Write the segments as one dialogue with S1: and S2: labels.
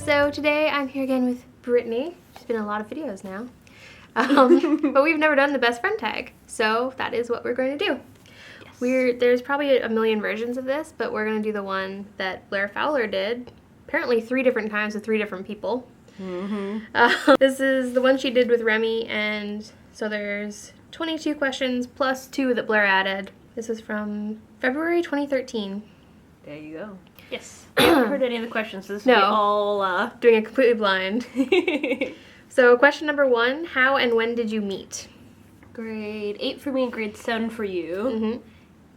S1: So today I'm here again with Brittany. She's been in a lot of videos now. But we've never done the best friend tag. So that is what we're going to do. Yes. There's probably a million versions of this, but we're going to do the one that Blair Fowler did. Apparently 3 different times with 3 different people. This is the one she did with Remy, and so there's 22 questions plus 2 that Blair added. This is from February 2013.
S2: There you go. Yes. I haven't heard any of the questions, so this will be all
S1: doing it completely blind. So question number 1, how and when did you meet?
S2: Grade 8 for me and grade 7 for you.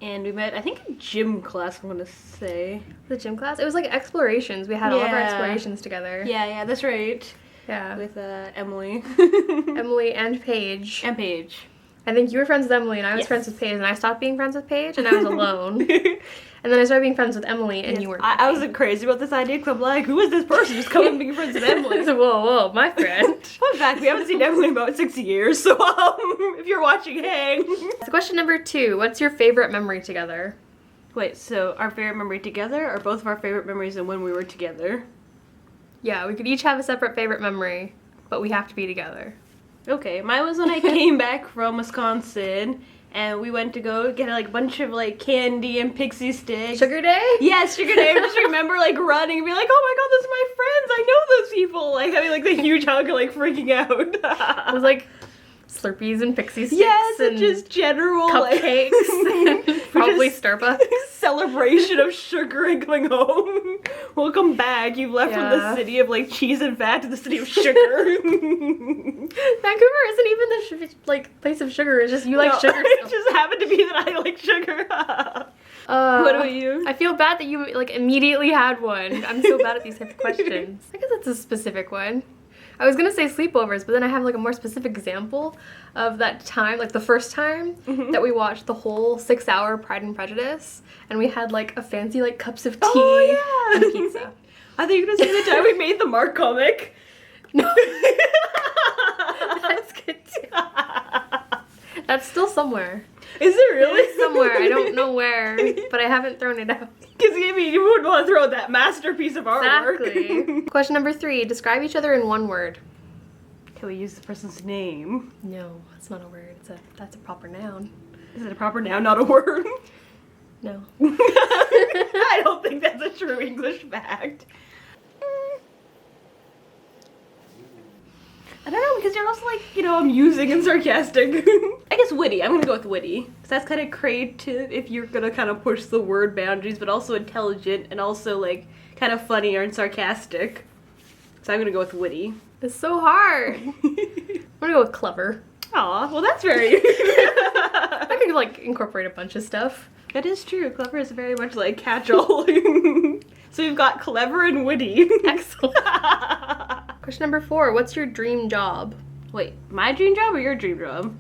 S2: And we met, I think, in gym class, I'm going to say.
S1: The gym class? It was like explorations. We had all of our explorations together.
S2: Yeah, that's right.
S1: Yeah.
S2: With Emily.
S1: Emily and Paige.
S2: And Paige.
S1: I think you were friends with Emily and I was friends with Paige, and I stopped being friends with Paige and I was alone. And then I started being friends with Emily and you weren't.
S2: I wasn't crazy about this idea because I'm like, who is this person just coming and being friends with Emily?
S1: So, whoa, my friend.
S2: Fun fact, we haven't seen Emily in about 6 years, so if you're watching, hey.
S1: So question number 2, what's your favorite memory together?
S2: Wait, so our favorite memory together or both of our favorite memories and when we were together?
S1: Yeah, we could each have a separate favorite memory, but we have to be together.
S2: Okay, mine was when I came back from Wisconsin and we went to go get like a bunch of like candy and pixie sticks.
S1: Sugar Day?
S2: Yes, Sugar Day. I just remember like running and being like, oh my god, those are my friends. I know those people. Like having like the huge hug and like freaking out.
S1: It was like Slurpees and pixie sticks.
S2: Yes, and just general
S1: cupcakes. And probably Starbucks.
S2: Celebration of sugar and going home. Welcome back. You've left from the city of like cheese and fat to the city of sugar.
S1: Vancouver isn't even the place of sugar. It's just you like sugar.
S2: It just happened to be that I like sugar. What about you?
S1: I feel bad that you like immediately had one. I'm so bad at these type of questions. I guess that's a specific one. I was gonna say sleepovers, but then I have like a more specific example of that time, like the first time that we watched the whole 6-hour Pride and Prejudice, and we had like a fancy like cups of tea and pizza.
S2: I thought you were gonna say the time we made the Mark comic.
S1: No. That's good too. That's still somewhere.
S2: Is it really?
S1: It's somewhere. I don't know where, but I haven't thrown it out.
S2: Because maybe you wouldn't want to throw out that masterpiece of artwork.
S1: Exactly. Question number 3. Describe each other in one word.
S2: Can we use the person's name?
S1: No, that's not a word. That's a proper noun.
S2: Is it a proper noun, not a word?
S1: No.
S2: I don't think that's a true English fact. I don't know, because you're also like, amusing and sarcastic. I guess witty. I'm gonna go with witty. Because that's kind of creative if you're gonna kind of push the word boundaries, but also intelligent and also like kind of funny and sarcastic. So I'm gonna go with witty.
S1: It's so hard. I'm gonna go with clever.
S2: Aw, well that's very...
S1: I could like incorporate a bunch of stuff.
S2: That is true. Clever is very much like catch-all. So we've got clever and witty.
S1: Excellent. Question number 4. What's your dream job?
S2: Wait, my dream job or your dream job?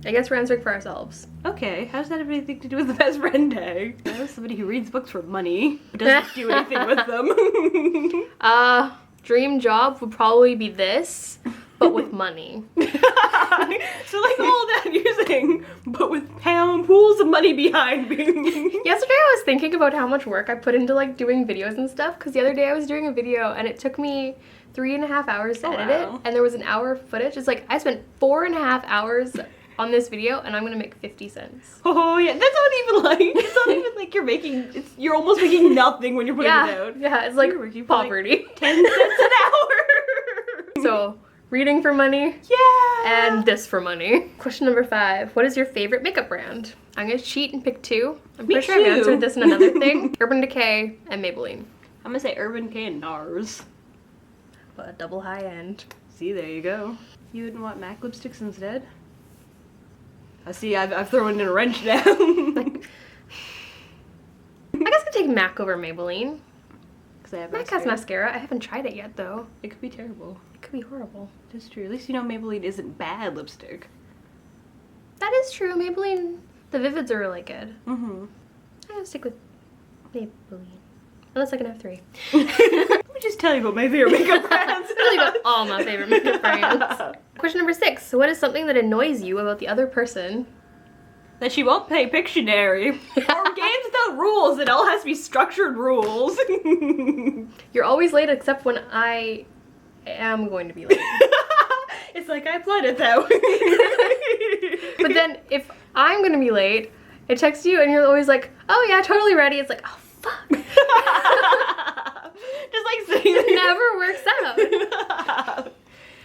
S1: I guess we're answering for ourselves.
S2: Okay, how does that have anything to do with the best friend tag? I was somebody who reads books for money, but doesn't do anything with them.
S1: Dream job would probably be this, but with money.
S2: So like all that you're saying, but with pools of money behind me.
S1: Yesterday I was thinking about how much work I put into like doing videos and stuff, because the other day I was doing a video and it took me 3.5 hours to edit it, and there was an hour of footage. It's like I spent 4.5 hours on this video and I'm gonna make 50 cents.
S2: Oh yeah, that's not even like, it's not even like you're almost making nothing when you're putting it out.
S1: Yeah, it's like poverty.
S2: Like 10 cents an hour.
S1: So, reading for money.
S2: Yeah.
S1: And this for money. Question number 5. What is your favorite makeup brand? I'm gonna cheat and pick 2. I'm pretty sure I've answered this in another thing. Urban Decay and Maybelline.
S2: I'm gonna say Urban Decay and NARS.
S1: But a double high end.
S2: See, there you go. You wouldn't want MAC lipsticks instead? I see, I've thrown in a wrench now.
S1: I guess I'd take MAC over Maybelline. MAC has mascara. I haven't tried it yet, though.
S2: It could be terrible.
S1: It could be horrible.
S2: That's true. At least you know Maybelline isn't bad lipstick.
S1: That is true. Maybelline, the Vivids are really good. I'm gonna stick with Maybelline. Unless I can have 3.
S2: Let me just tell you about my favorite makeup brands.
S1: Tell you about all my favorite makeup brands. Question number 6. So what is something that annoys you about the other person?
S2: That she won't play Pictionary or games without the rules. It all has to be structured rules.
S1: You're always late except when I am going to be late.
S2: It's like I planned it that way.
S1: But then if I'm going to be late, I text you and you're always like, oh yeah, totally ready. It's like, oh fuck.
S2: Just like saying
S1: It never works out.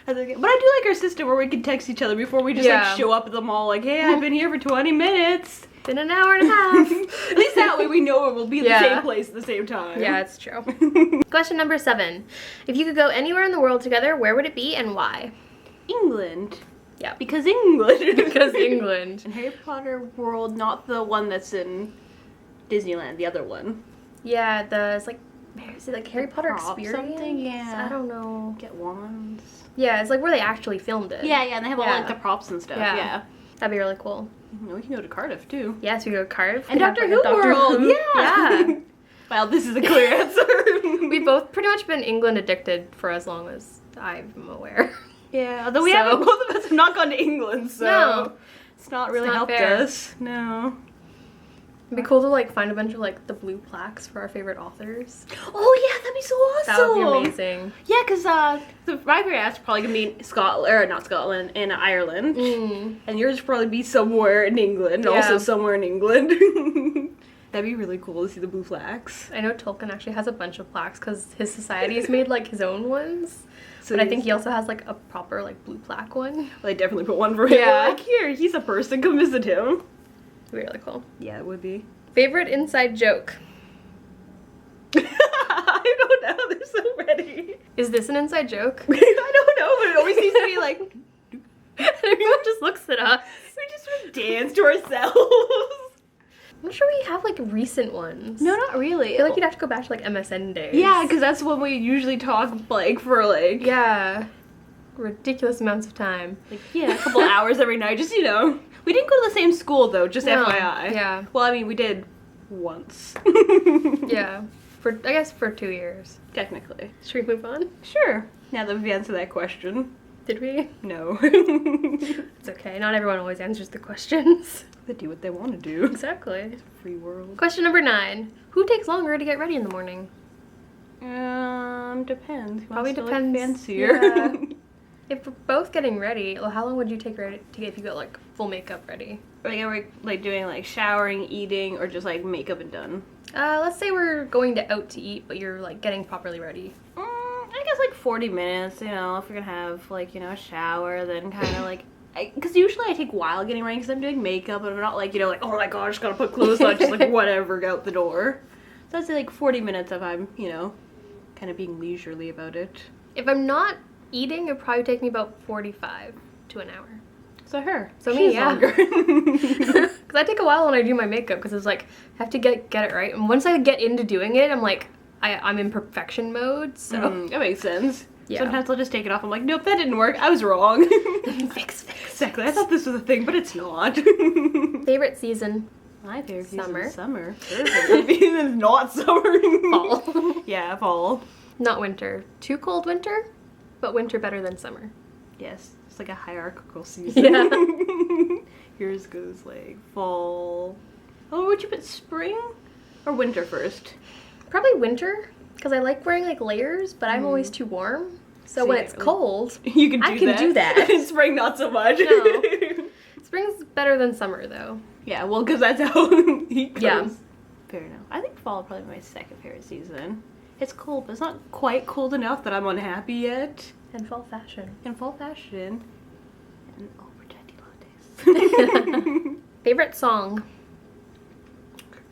S2: But I do like our system where we can text each other before we just like show up at the mall like, hey, I've been here for 20 minutes.
S1: Been an hour and a half.
S2: At least that way we know we'll be in the same place at the same time.
S1: Yeah, it's true. Question number 7. If you could go anywhere in the world together, where would it be and why?
S2: England.
S1: Yeah.
S2: Because England.
S1: Because England.
S2: And Harry Potter world, not the one that's in Disneyland, the other one.
S1: Yeah, is it like Harry Potter Experience?
S2: Something, yeah.
S1: I don't know.
S2: Get wands.
S1: Yeah, it's like where they actually filmed it.
S2: Yeah, and they have all like the props and stuff. Yeah.
S1: That'd be really cool.
S2: We can go to Cardiff too.
S1: Yes, we go to Cardiff.
S2: And Doctor Who world. Yeah. Well, this is a clear answer.
S1: We've both pretty much been England addicted for as long as I'm aware.
S2: Yeah, although both of us have not gone to England, so
S1: no,
S2: it's not really helped us. No.
S1: It'd be cool to like find a bunch of like the blue plaques for our favorite authors.
S2: Oh yeah, that'd be so awesome.
S1: That would be amazing.
S2: Yeah, because my favorite is probably gonna be not Scotland, in Ireland, and yours would probably be somewhere in England, also somewhere in England. That'd be really cool to see the blue flags.
S1: I know Tolkien actually has a bunch of plaques because his society has made like his own ones.
S2: So
S1: but I think he also has like a proper like blue plaque one.
S2: Well, they definitely put one for him.
S1: Yeah.
S2: Like, here, he's a person, come visit him.
S1: It'd be really cool.
S2: Yeah, it would be.
S1: Favorite inside joke?
S2: I don't know, they're so ready.
S1: Is this an inside joke?
S2: I don't know, but it always seems to be like...
S1: Everyone just looks at us.
S2: We just dance to ourselves.
S1: I'm not sure we have like recent ones.
S2: No, not really.
S1: I feel like you'd have to go back to like MSN days.
S2: Yeah, because that's when we usually talk like for like...
S1: Yeah. Ridiculous amounts of time.
S2: Like, yeah, a couple hours every night, just, you know. We didn't go to the same school though, just FYI.
S1: Yeah.
S2: Well, I mean, we did once.
S1: Yeah. I guess for 2 years.
S2: Technically.
S1: Should we move on?
S2: Sure. Now that we've answered that question.
S1: Did we?
S2: No.
S1: It's okay. Not everyone always answers the questions.
S2: They do what they want to do.
S1: Exactly.
S2: It's a free world.
S1: Question number 9. Who takes longer to get ready in the morning?
S2: Depends.
S1: Probably depends.
S2: Like, fancier.
S1: Yeah. If we're both getting ready, well, how long would you take to get if you got like full makeup ready?
S2: Like, are we like doing like showering, eating, or just like makeup and done?
S1: Let's say we're going out to eat, but you're like getting properly ready.
S2: I guess like 40 minutes, you know, if you're gonna have like, you know, a shower, then kind of like, because usually I take a while getting ready because I'm doing makeup and I'm not like, you know, like, oh my gosh, gotta put clothes on, just like whatever, go out the door. So I'd say like 40 minutes if I'm, you know, kind of being leisurely about it.
S1: If I'm not eating, it'd probably take me about 45 to an hour.
S2: So her.
S1: So
S2: She's
S1: me, yeah.
S2: longer.
S1: Because I take a while when I do my makeup because it's like, I have to get it right. And once I get into doing it, I'm like, I'm in perfection mode, so.
S2: That makes sense.
S1: Yeah.
S2: Sometimes I'll just take it off. I'm like, nope, that didn't work. I was wrong.
S1: Fix.
S2: Exactly. I thought this was a thing, but it's not.
S1: Favorite season?
S2: My favorite season
S1: Summer.
S2: is summer. Her favorite season is not summer.
S1: Fall.
S2: Yeah, fall.
S1: Not winter. Too cold winter, but winter better than summer.
S2: Yes, it's like a hierarchical season.
S1: Yeah.
S2: Yours goes like fall. Oh, would you put spring or winter first?
S1: Probably winter, because I like wearing like layers, but I'm always too warm. So when it's cold,
S2: you can
S1: do that.
S2: In spring, not so much.
S1: No. Spring's better than summer, though.
S2: Yeah, well, because that's how heat goes.
S1: Yeah.
S2: Fair enough. I think fall is probably my second favorite season. It's cold, but it's not quite cold enough that I'm unhappy yet.
S1: And fall fashion.
S2: And fall fashion. And lattes.
S1: Favorite song?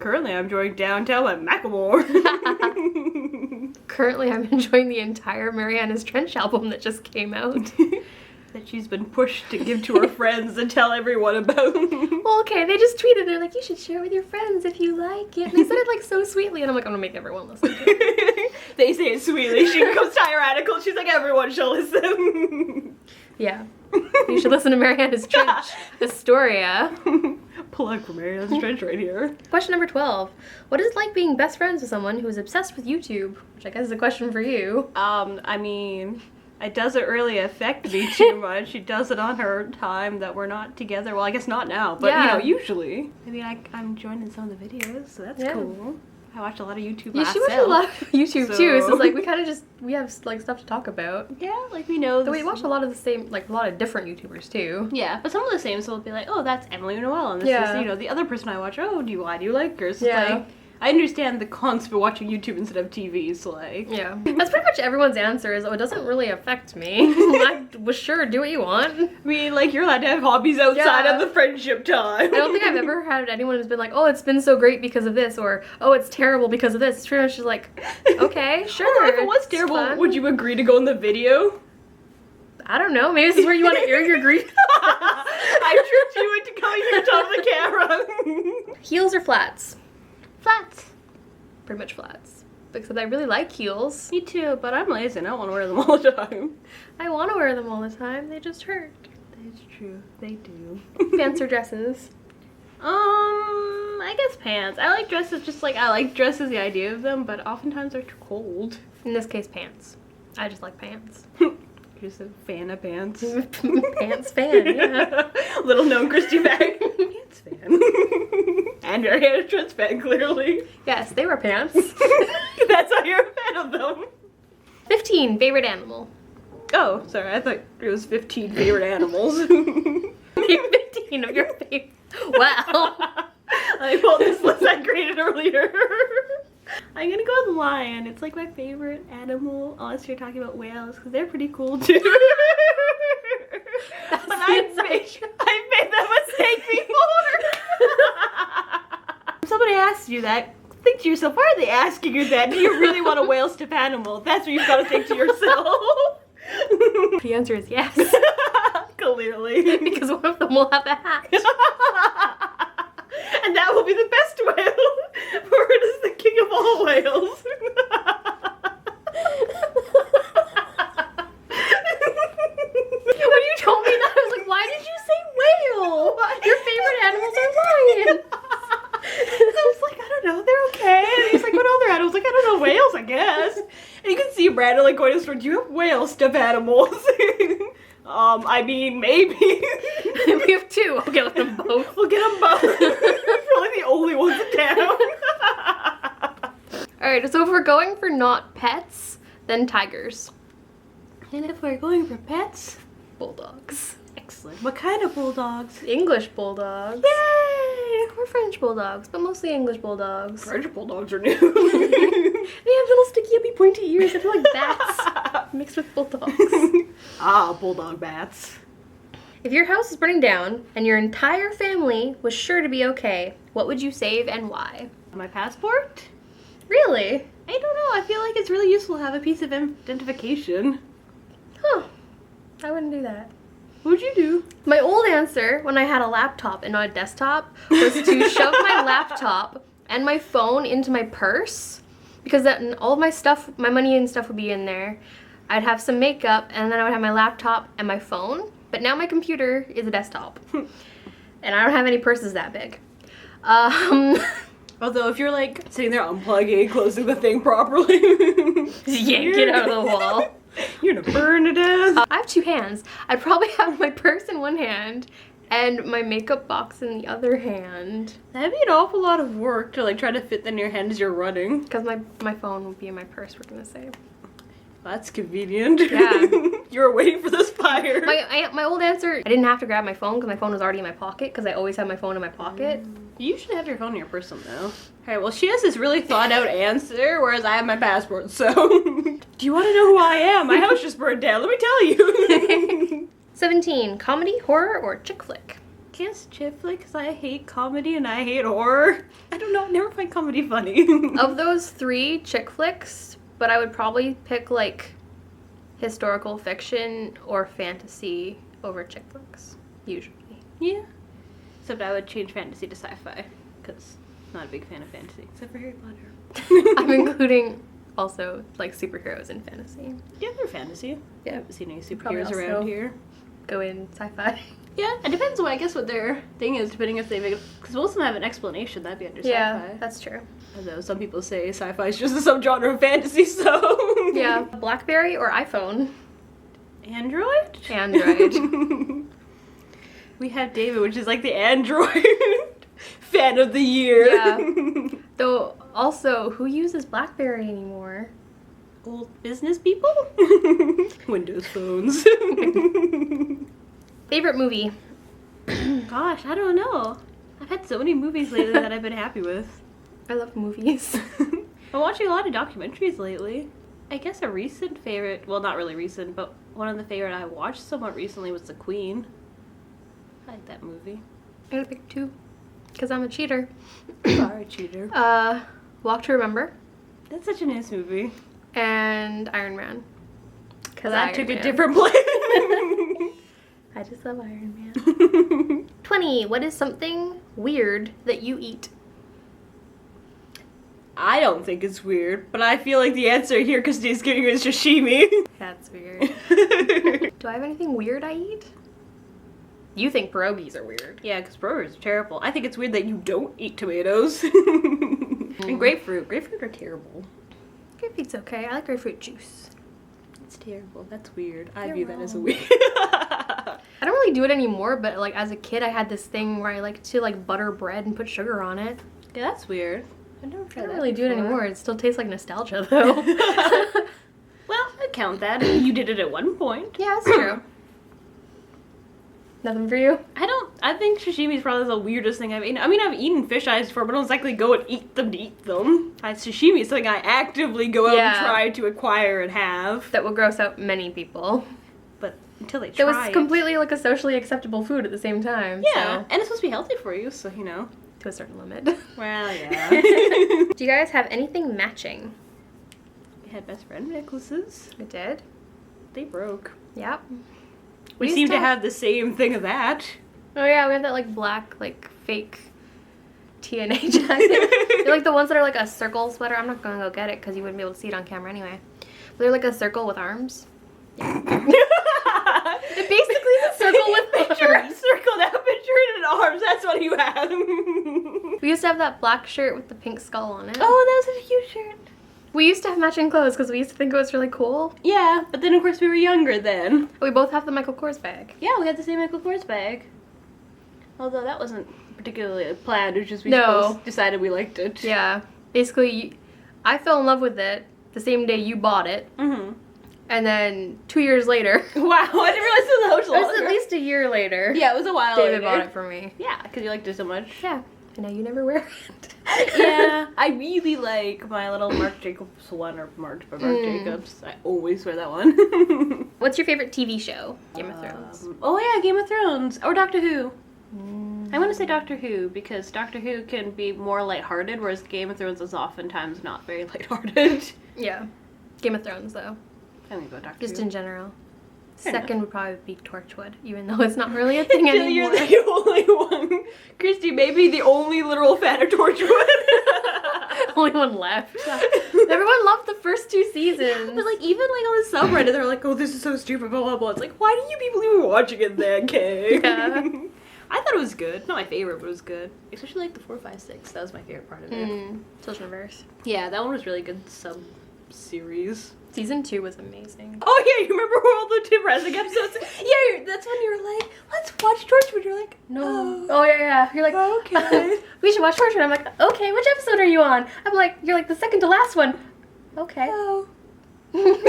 S2: Currently, I'm enjoying Downtown by Macklemore.
S1: Currently, I'm enjoying the entire Mariana's Trench album that just came out.
S2: That she's been pushed to give to her friends and tell everyone about.
S1: Well, okay, they just tweeted, they're like, you should share with your friends if you like it. And they said it like so sweetly, and I'm like, I'm gonna make everyone listen to it.
S2: They say it sweetly. She goes tyrannical. She's like, everyone should listen.
S1: Yeah. You should listen to Mariana's Trench, Astoria.
S2: Plug for Mariana's Trench right here.
S1: Question number 12. What is it like being best friends with someone who is obsessed with YouTube? Which I guess is a question for you.
S2: I It doesn't really affect me too much. She does it on her time that we're not together. Well, I guess not now, but you know, usually. I mean, I'm joining some of the videos, so that's cool. I watch a lot of YouTube myself.
S1: She watches a lot of YouTube too, so it's like we have like stuff to talk about.
S2: Yeah, like we know.
S1: We watch a lot of the same, like a lot of different YouTubers too.
S2: Yeah, but some of the same, so we'll be like, oh, that's Emily Noel, and this is, you know, the other person I watch. Oh, why do you like her? So like, I understand the concept of watching YouTube instead of TV, so like...
S1: Yeah. That's pretty much everyone's answer is, oh, it doesn't really affect me. I was sure, do what you want.
S2: I mean, like, you're allowed to have hobbies outside of the friendship time.
S1: I don't think I've ever had anyone who's been like, oh, it's been so great because of this, or, oh, it's terrible because of this. It's pretty much just like, okay, sure.
S2: Although if it was terrible, would you agree to go in the video?
S1: I don't know. Maybe this is where you want to air your grief.
S2: I tricked you into coming here to top of the camera.
S1: Heels or flats?
S2: Flats.
S1: Pretty much flats. Except I really like heels.
S2: Me too, but I'm lazy and I don't want to wear them all the time.
S1: I want to wear them all the time. They just hurt.
S2: That's true. They do.
S1: Pants or dresses?
S2: I guess pants. I like dresses just like I like dresses, the idea of them, but oftentimes they're too cold.
S1: In this case, pants. I just like pants.
S2: Just a fan of pants.
S1: Pants fan, yeah.
S2: Little known Christy Bag. Pants fan. And your hair trans fan, clearly.
S1: Yes, they were pants.
S2: That's why you're a fan of them.
S1: 15, favorite animal.
S2: Oh, sorry, I thought it was 15 favorite animals.
S1: 15 of your favorite. Wow.
S2: I pulled this list I created earlier. I'm gonna go with lion. It's like my favorite animal, unless you're talking about whales, because they're pretty cool too. But I made that mistake before. Somebody asked you that, think to yourself, why are they asking you that? Do you really want a whale stiff animal? That's what you've got to think to yourself.
S1: The answer is yes.
S2: Clearly.
S1: Because one of them will have a hat.
S2: And that will be the best whale, for it is the king of all whales.
S1: When you told me that, I was like, why did you say whale? Your favorite animals are lions.
S2: I was like, I don't know, they're okay. And he's like, what other animals? Like, I don't know, whales, I guess. And you can see Brandon like going to the store, do you have whale stuffed animals? I mean, maybe.
S1: We have two. I'll get them both.
S2: We'll get them both. We're like the only ones in town.
S1: Alright, so if we're going for not pets, then tigers.
S2: And if we're going for pets?
S1: Bulldogs.
S2: Excellent. What kind of bulldogs?
S1: English bulldogs.
S2: Yay!
S1: Or French bulldogs, but mostly English bulldogs.
S2: French bulldogs are new.
S1: They have little sticky, uppy, pointy ears that are like bats mixed with bulldogs.
S2: Bulldog bats.
S1: If your house is burning down and your entire family was sure to be okay, what would you save and why?
S2: My passport?
S1: Really?
S2: I don't know. I feel like it's really useful to have a piece of identification.
S1: Huh. I wouldn't do that.
S2: What'd you do?
S1: My old answer, when I had a laptop and not a desktop, was to shove my laptop and my phone into my purse, because then all of my stuff, my money and stuff would be in there. I'd have some makeup, and then I would have my laptop and my phone. But now my computer is a desktop. And I don't have any purses that big.
S2: Although if you're like sitting there unplugging, closing the thing properly.
S1: Yank it out of the wall.
S2: You're gonna burn to death.
S1: I have two hands. I'd probably have my purse in one hand and my makeup box in the other hand.
S2: That'd be an awful lot of work to like try to fit in your hand as you're running.
S1: Because my phone would be in my purse, we're gonna say.
S2: That's convenient.
S1: Yeah.
S2: You were waiting for this fire.
S1: My old answer, I didn't have to grab my phone because my phone was already in my pocket, because I always have my phone in my pocket.
S2: You should have your phone in your purse though. Alright, well she has this really thought out answer, whereas I have my passport, so. Do you want to know who I am? My house just burned down, let me tell you.
S1: 17, comedy, horror, or chick flick?
S2: Guess chick flick, because I hate comedy and I hate horror. I don't know, I never find comedy funny.
S1: Of those three, chick flicks, but I would probably pick like historical fiction or fantasy over chick flicks, usually.
S2: Yeah. Except I would change fantasy to sci-fi, because I'm not a big fan of fantasy, except for Harry Potter.
S1: I'm including also like superheroes in fantasy.
S2: Yeah, they're fantasy.
S1: Yeah.
S2: I haven't seen any
S1: Probably
S2: superheroes around
S1: also
S2: here.
S1: Go in sci-fi.
S2: Yeah, it depends what I guess what their thing is, depending if they make it, because most of them have an explanation, that'd be under
S1: Yeah,
S2: sci-fi.
S1: that's true.
S2: Although some people say sci-fi is just a subgenre of fantasy, so.
S1: Yeah. BlackBerry or iPhone?
S2: Android?
S1: Android.
S2: We have David, which is like the Android fan of the year.
S1: Yeah. Though, also, who uses BlackBerry anymore?
S2: Old business people? Windows phones.
S1: Favorite movie?
S2: Gosh, I don't know. I've had so many movies lately that I've been happy with.
S1: I love movies.
S2: I'm watching a lot of documentaries lately. I guess a recent favorite, well, not really recent, but one of the favorite I watched somewhat recently was The Queen. I like that movie.
S1: I'm gonna pick 2, because I'm a cheater.
S2: You are a cheater.
S1: Walk to Remember.
S2: That's such a nice movie.
S1: And Iron Man.
S2: Because I took a different plan.
S1: I just love Iron Man. 20. What is something weird that you eat?
S2: I don't think it's weird, but I feel like the answer here, Christine's giving you, is sashimi.
S1: That's weird. Do I have anything weird I eat? You think pierogies are weird.
S2: Yeah, because pierogies are terrible. I think it's weird that you don't eat tomatoes. And grapefruit. Grapefruit are terrible.
S1: Grapefruit's okay. I like grapefruit juice.
S2: It's terrible. That's weird. I
S1: You're
S2: view that as a
S1: wrong.
S2: weird.
S1: I don't really do it anymore, but like as a kid I had this thing where I like to like butter bread and put sugar on it.
S2: Yeah, that's weird. I never
S1: I
S2: tried
S1: don't
S2: that
S1: really do it
S2: before.
S1: anymore. It still tastes like nostalgia though.
S2: Well, I count that. You did it at one point.
S1: Yeah, that's true. Nothing for you?
S2: I think sashimi is probably the weirdest thing I've eaten. I mean, I've eaten fish eyes before, but I don't exactly go and eat them to eat them. Sashimi is something I actively go out and try to acquire and have.
S1: That will gross out many people.
S2: But until they
S1: It
S2: try
S1: was completely like a socially acceptable food at the same time.
S2: Yeah,
S1: So,
S2: and it's supposed to be healthy for you, so you know.
S1: to a certain limit.
S2: Well, yeah.
S1: Do you guys have anything matching?
S2: We had best friend necklaces.
S1: I did.
S2: They broke.
S1: Yep.
S2: We
S1: used
S2: seem to have the same thing of that.
S1: Oh yeah, we have that like black, like fake TNA jacket. They're like the ones that are like a circle sweater. I'm not gonna go get it because you wouldn't be able to see it on camera anyway. But they're like a circle with arms. Yeah. They're basically the circle with
S2: Picture a
S1: arms.
S2: circle now, picture it in arms. That's what you have.
S1: We used to have that black shirt with the pink skull on it.
S2: Oh, that was a cute shirt.
S1: We used to have matching clothes because we used to think it was really cool.
S2: Yeah, but then of course we were younger then.
S1: We both have the Michael Kors bag.
S2: Yeah, we had the same Michael Kors bag. Although that wasn't particularly planned, it was just we
S1: No.
S2: both decided we liked it.
S1: Yeah. Basically, I fell in love with it the same day you bought it.
S2: Mm-hmm.
S1: And then 2 years later.
S2: Wow, I didn't realize it was
S1: It was
S2: longer.
S1: at least a year later.
S2: Yeah, it was a while
S1: David
S2: later.
S1: bought it for me.
S2: Yeah, because you liked it so much.
S1: Yeah. And now you never wear it.
S2: Yeah, I really like my little Marc Jacobs one, or Marc by Marc Jacobs. I always wear that one.
S1: What's your favorite TV show? Game of Thrones.
S2: Oh yeah, Game of Thrones. Or Doctor Who. I want to say Doctor Who because Doctor Who can be more lighthearted, whereas Game of Thrones is oftentimes not very lighthearted.
S1: Yeah. Game of Thrones, though.
S2: I'm gonna go Doctor
S1: Just
S2: Who.
S1: in general.
S2: Fair
S1: Second would probably be Torchwood, even though it's not really a thing anymore.
S2: You're the only one. Christy may be the only literal fan of Torchwood.
S1: Only one left. Everyone loved the first 2 seasons.
S2: But like even like on the subreddit, they're like, "Oh, this is so stupid." Blah blah blah. It's like, why do you people even watching it then, Kay?
S1: Yeah.
S2: I thought it was good. Not my favorite, but it was good. Especially like the 4, 5, 6. That was my favorite part of it.
S1: Social reverse.
S2: Yeah, that one was really good series.
S1: Season 2 was amazing.
S2: Oh yeah, you remember all the Tim Resnick episodes? Yeah, that's when you were like, "Let's watch Torchwood." You're like,
S1: No. Oh yeah. You're like,
S2: Okay.
S1: we should watch Torchwood. I'm like, okay. Which episode are you on? I'm like, you're like the second to last one. Okay.
S2: Oh.
S1: Why didn't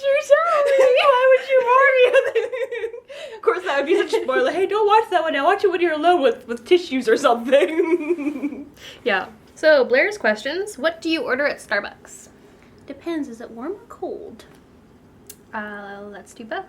S1: you tell me?
S2: Why would you warn me? Of course, that would be such a spoiler. Hey, don't watch that one now. Watch it when you're alone with tissues or something.
S1: Yeah. So Blair's questions. What do you order at Starbucks?
S2: Depends. Is it warm or cold?
S1: Let's do both.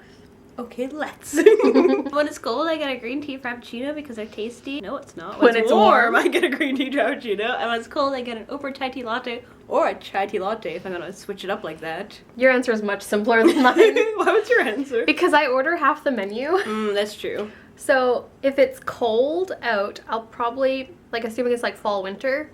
S2: Okay, let's. When it's cold, I get a green tea frappuccino because they're tasty. No, it's not.
S1: When it's warm.
S2: I get a green tea frappuccino. And when it's cold, I get an over chai tea latte or a chai tea latte if I'm gonna switch it up like that.
S1: Your answer is much simpler than mine.
S2: What was your answer?
S1: Because I order half the menu.
S2: That's true.
S1: So if it's cold out, I'll probably, like assuming it's like fall, winter,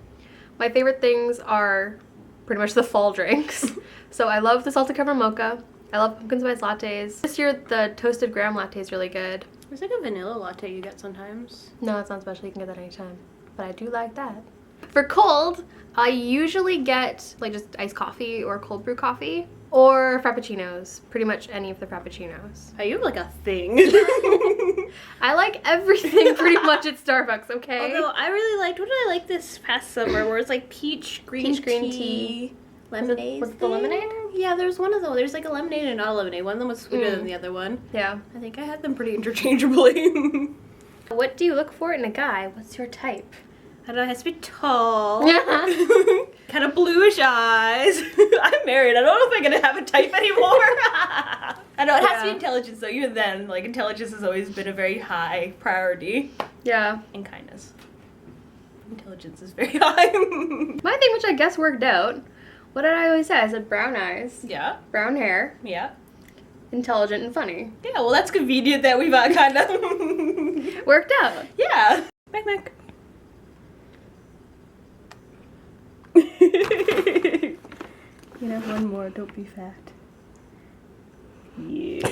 S1: my favorite things are pretty much the fall drinks. So I love the salted caramel mocha. I love pumpkin spice lattes. This year the toasted graham latte is really good.
S2: There's like a vanilla latte you get sometimes.
S1: No, it's not special. You can get that anytime. But I do like that. For cold, I usually get like just iced coffee or cold brew coffee. Or frappuccinos. Pretty much any of the frappuccinos.
S2: Oh, you have like a thing.
S1: I like everything pretty much at Starbucks, okay?
S2: Although I really liked, what did I like this past summer where it's like peach green tea. Lemonade.
S1: Was it the lemonade?
S2: Yeah, there's one of them. There's like a lemonade and not a lemonade. One of them was sweeter than the other one.
S1: Yeah.
S2: I think I had them pretty interchangeably.
S1: What do you look for in a guy? What's your type?
S2: I don't know, it has to be tall. Kind of bluish eyes. I'm married. I don't know if I'm gonna have a type anymore. I know it has to be intelligence though. Even then, like intelligence has always been a very high priority.
S1: Yeah.
S2: And kindness. Intelligence is very high.
S1: My thing, which I guess worked out. What did I always say? I said brown eyes.
S2: Yeah.
S1: Brown hair.
S2: Yeah.
S1: Intelligent and funny.
S2: Yeah, well that's convenient that we've kind of
S1: worked out.
S2: Yeah. Mac. You know, one more, don't be fat. Yeah.